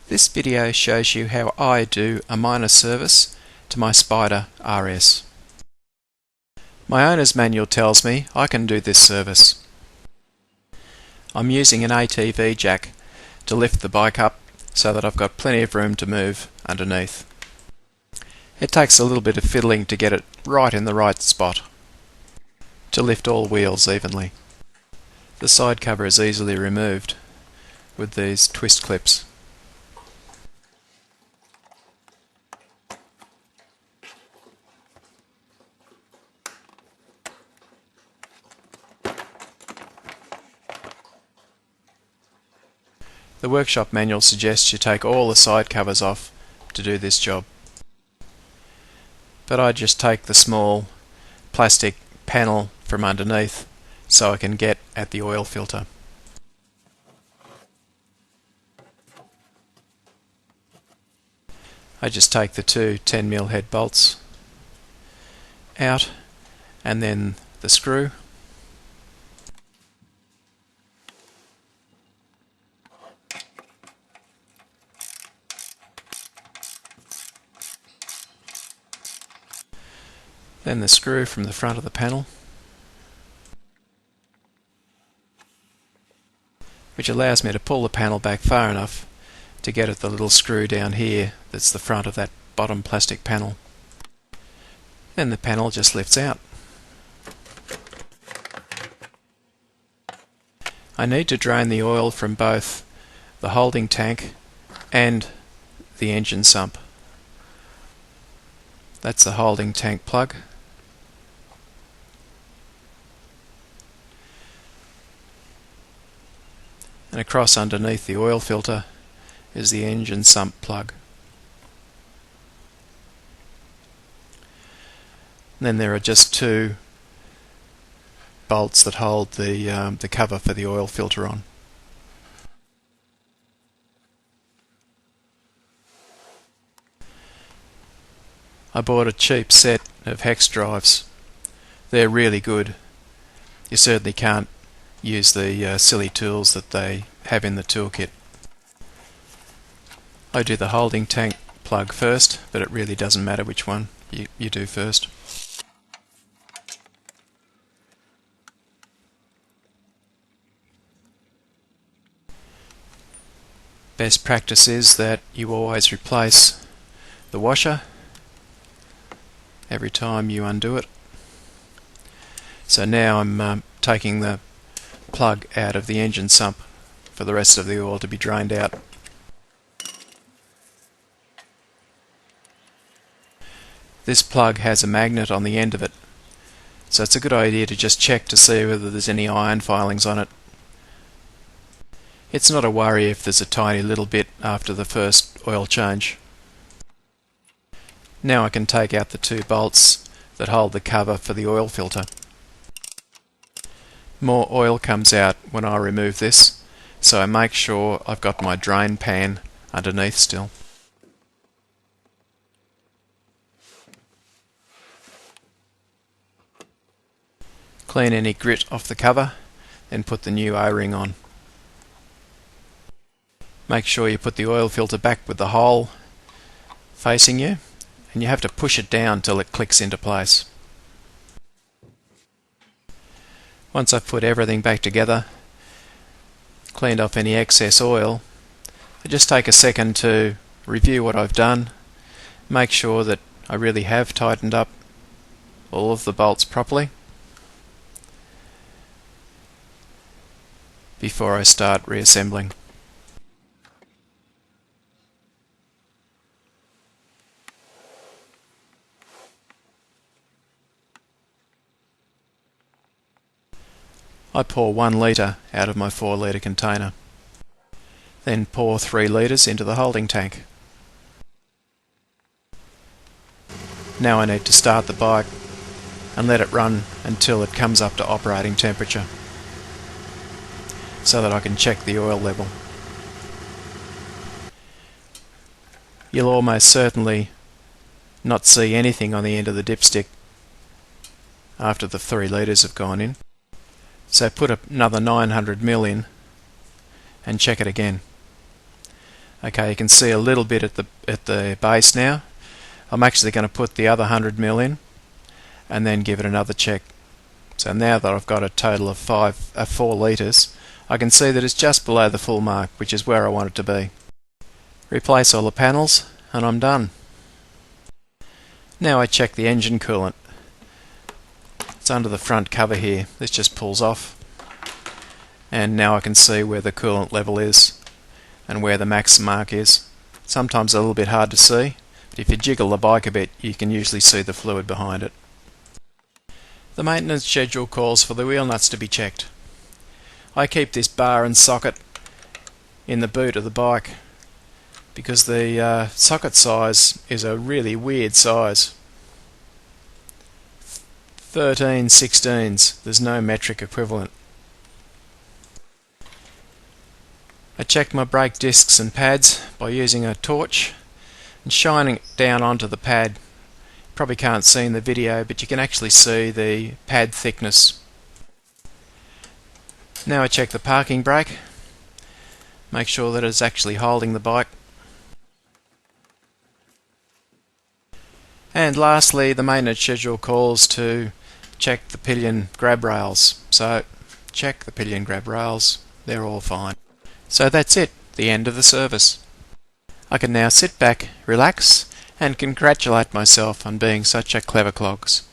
This video shows you how I do a minor service to my Spyder RS. My owner's manual tells me I can do this service. I'm using an ATV jack to lift the bike up so that I've got plenty of room to move underneath. It takes a little bit of fiddling to get it right in the right spot, to lift all wheels evenly. The side cover is easily removed with these twist clips. The workshop manual suggests you take all the side covers off to do this job. But I just take the small plastic panel from underneath so I can get at the oil filter. I just take the two 10mm head bolts out and then the screw. Then the screw from the front of the panel, which allows me to pull the panel back far enough to get at the little screw down here that's the front of that bottom plastic panel. Then the panel just lifts out. I need to drain the oil from both the holding tank and the engine sump. That's the holding tank plug. And across underneath the oil filter is the engine sump plug. And then there are just two bolts that hold the cover for the oil filter on. I bought a cheap set of hex drives. They're really good. You certainly can't use the silly tools that they have in the toolkit. I do the holding tank plug first, but it really doesn't matter which one you do first. Best practice is that you always replace the washer every time you undo it. So now I'm taking the plug out of the engine sump for the rest of the oil to be drained out. This plug has a magnet on the end of it, so it's a good idea to just check to see whether there's any iron filings on it. It's not a worry if there's a tiny little bit after the first oil change. Now I can take out the two bolts that hold the cover for the oil filter. More oil comes out when I remove this, so I make sure I've got my drain pan underneath still. Clean any grit off the cover, then put the new O-ring on. Make sure you put the oil filter back with the hole facing you, and you have to push it down till it clicks into place. Once I've put everything back together, cleaned off any excess oil, I just take a second to review what I've done, make sure that I really have tightened up all of the bolts properly before I start reassembling. I pour 1 litre out of my 4 litre container. Then pour 3 litres into the holding tank. Now I need to start the bike and let it run until it comes up to operating temperature so that I can check the oil level. You'll almost certainly not see anything on the end of the dipstick after the 3 litres have gone in. So put another 900 ml in and check it again. Okay, you can see a little bit at the base now. I'm actually going to put the other 100 ml in and then give it another check. So now that I've got a total of 4 litres, I can see that it's just below the full mark, which is where I want it to be. Replace all the panels and I'm done. Now I check the engine coolant. It's under the front cover here. This just pulls off. And now I can see where the coolant level is and where the max mark is. Sometimes a little bit hard to see, but if you jiggle the bike a bit, you can usually see the fluid behind it. The maintenance schedule calls for the wheel nuts to be checked. I keep this bar and socket in the boot of the bike because the socket size is a really weird size. 13/16s, there's no metric equivalent. I check my brake discs and pads by using a torch and shining it down onto the pad. You probably can't see in the video, but you can actually see the pad thickness. Now I check the parking brake, make sure that it's actually holding the bike. And lastly, the maintenance schedule calls to check the pillion grab rails. So check the pillion grab rails, they're all fine. So that's it, the end of the service. I can now sit back, relax, and congratulate myself on being such a clever clogs.